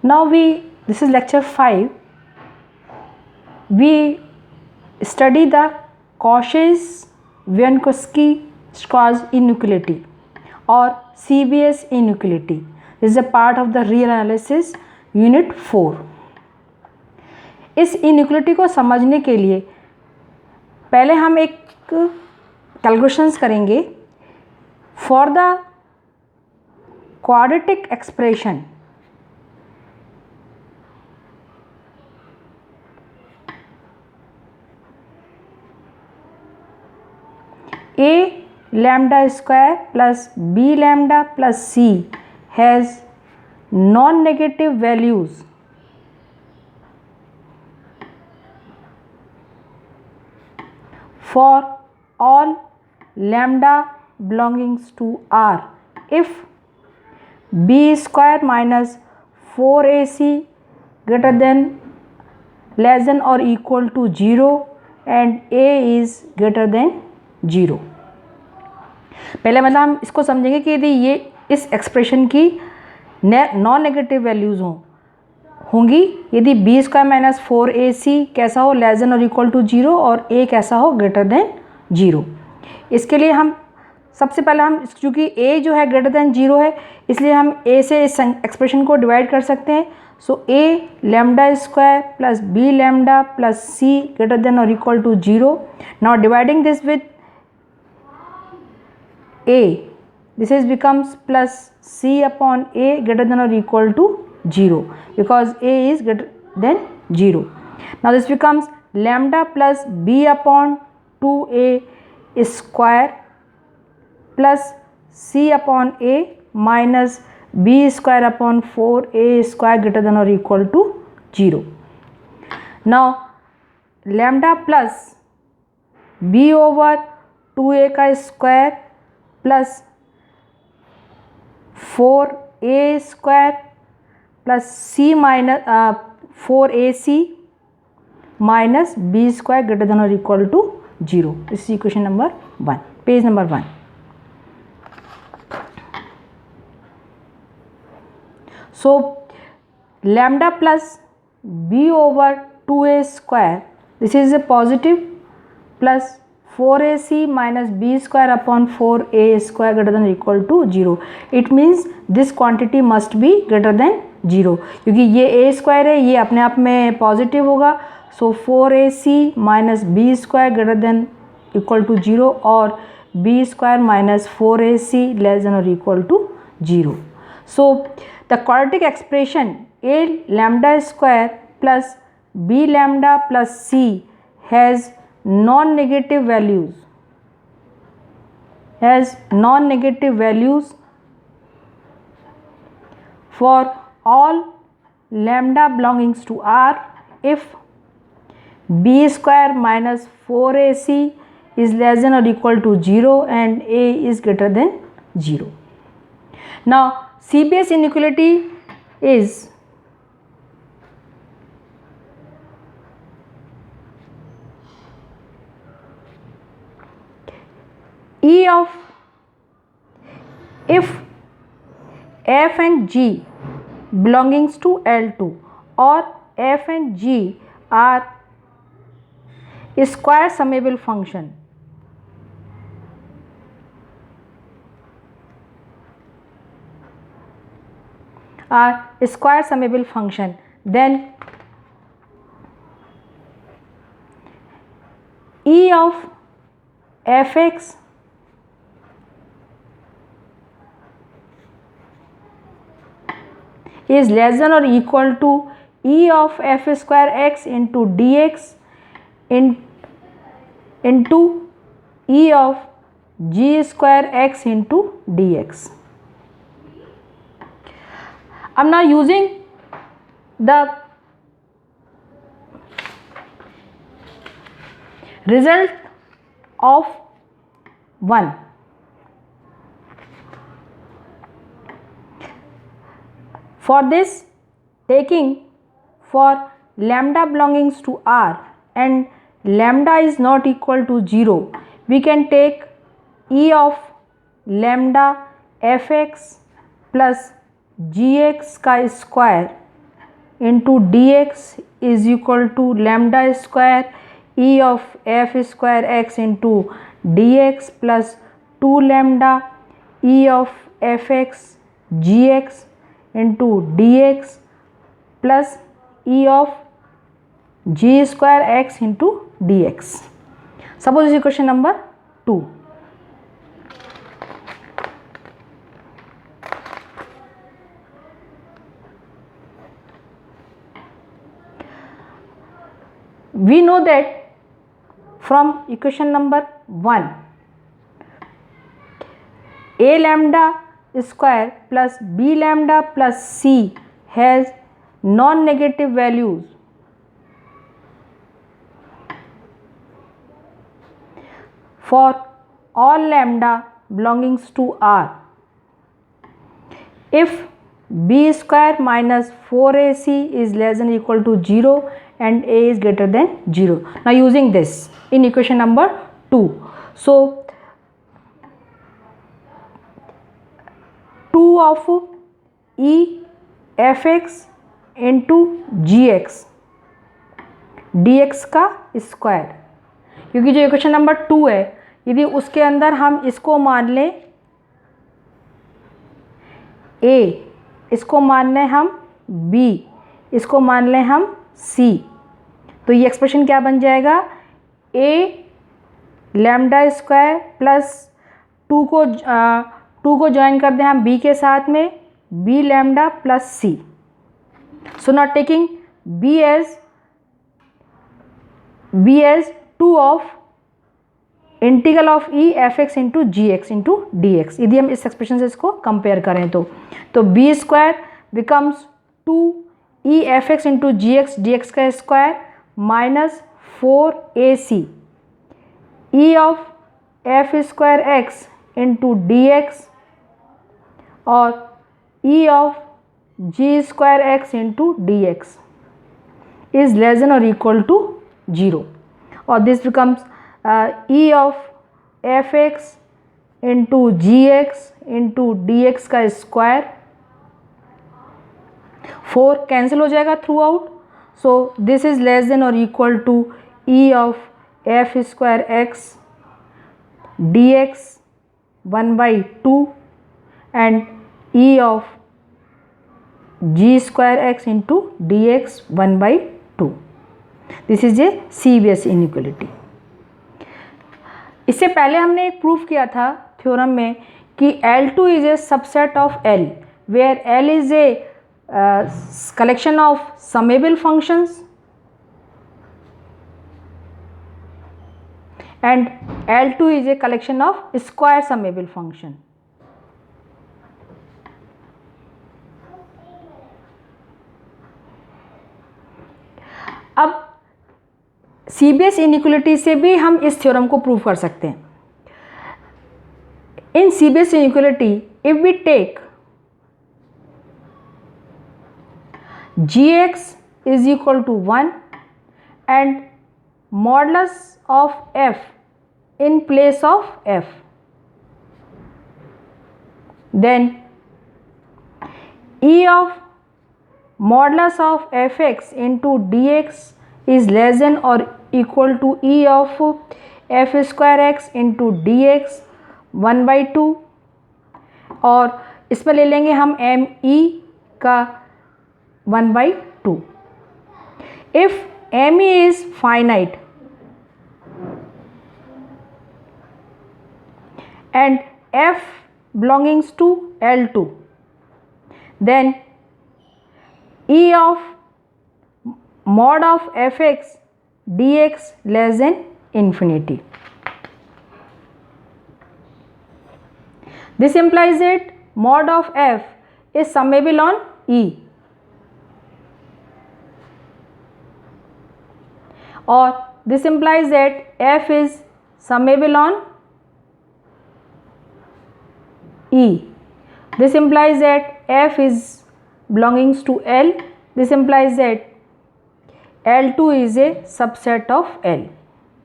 Now this is lecture 5. We study the Cauchy-Jankowski-Schwarz inequality or CBS inequality. This is a part of the real analysis unit 4. इस inequality को समझने के लिए पहले हम एक कैलकुलेशंस करेंगे for the quadratic expression a lambda square plus b lambda plus c has non-negative values for all lambda belongs to R if b square minus 4ac greater than less than or equal to 0 and a is greater than 0. पहले मतलब हम इसको समझेंगे कि यदि ये इस expression की नॉन नेगेटिव वैल्यूज़ होंगी यदि बी स्क्वायर माइनस 4ac कैसा हो लेस देन और इक्वल टू 0 और a कैसा हो ग्रेटर देन 0. इसके लिए हम सबसे पहले हम चूँकि a जो है ग्रेटर देन 0 है इसलिए हम a से इस एक्सप्रेशन को डिवाइड कर सकते हैं. So a lambda square plus b lambda plus c greater than और equal to 0. Now dividing this with a, this is becomes plus c upon a greater than or equal to 0 because a is greater than 0. Now this becomes lambda plus b upon 2a square plus c upon a minus b square upon 4a square greater than or equal to 0. Now lambda plus b over 2a का square plus 4a square plus c minus 4ac minus b square greater than or equal to 0. This is equation number 1, page number 1. So lambda plus b over 2a square, this is a positive, plus 4ac minus b square upon 4a square greater than or equal to 0. It means this quantity must be greater than 0 क्योंकि ये a square है ये अपने आप में positive होगा. So 4ac minus B square greater than equal to 0 और b square minus 4ac less than और equal to 0. So the quadratic expression a lambda square plus b lambda plus c has non-negative values for all lambda belongs to R if b square minus 4ac is less than or equal to 0 and a is greater than 0. Now CBS inequality is E of if f and g belongs to L2 or f and g are square summable function then E of fx is less than or equal to E of f square x into dx into E of g square x into dx. I am now using the result of 1. For this, taking for lambda belongs to R and lambda is not equal to 0, we can take E of lambda fx plus gx का square into D X is equal to lambda square E of F square X into D X plus 2 lambda E of F X G X into D X plus E of G square X into D X. Suppose is question number 2. We know that from equation number 1, a lambda square plus b lambda plus c has non-negative values for all lambda belongs to R. If b square minus 4ac is less than or equal to 0 and a is greater than 0. Now using this in equation number 2. So 2 of e fx into gx dx का square, क्योंकि जो equation number 2 है यदि उसके अंदर हम इसको मान लें a, इसको मान लें हम b, इसको मान लें हम c, तो ये एक्सप्रेशन क्या बन जाएगा, a लैम्डा स्क्वायर प्लस 2 को ज्वाइन कर दें हम b के साथ में b lambda plus c. So not taking b as 2 of integral of E F X into G X into D X. यदि हम इस एक्सप्रेशन से इसको कंपेयर करें तो B square becomes 2 E F X into G X D X का square minus 4ac E of F square X into D X और E of G square X into D X is less than और equal to 0, और this becomes E of F X into G X into D X का square. 4 cancel हो जाएगा throughout, so this is less than और equal to E of F square X D X 1/2 and E of G square X into D X 1/2. This is a CBS inequality. इससे पहले हमने एक proof किया था theorem में कि L2 is a subset of L, where L is a collection of summable functions and L2 is a collection of square summable function. अब CBS inequality से भी हम इस थ्योरम को प्रूव कर सकते हैं. In CBS inequality if we take gx is equal to 1 and modulus of f in place of f, then e of modulus of fx into dx is less than or equal to e of f square x into dx 1/2, और इसमें ले लेंगे हम m e का 1/2. If m e is finite and f belongs to L2, then e of mod of fx dx less than infinity. This implies that mod of f is summable on E, or this implies that f is summable on E. This implies that f is belongs to L. This implies that L2 is a subset of L.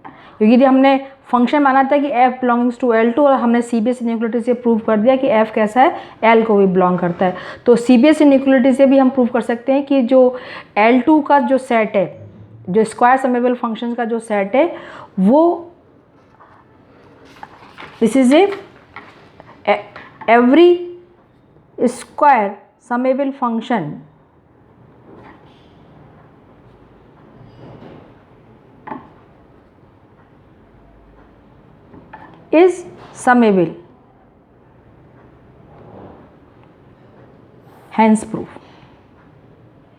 क्योंकि यदि हमने function माना था कि f belongings to L2 और हमने CBS inequality से prove कर दिया कि f कैसा है, L को भी बिलोंग करता है। तो CBS इनइक्वालिटी से भी हम प्रूव कर सकते हैं कि जो L2 का जो सेट है, जो स्क्वायर समेबल फंक्शंस का जो सेट है, वो this is every square summable function is summable, hence proof.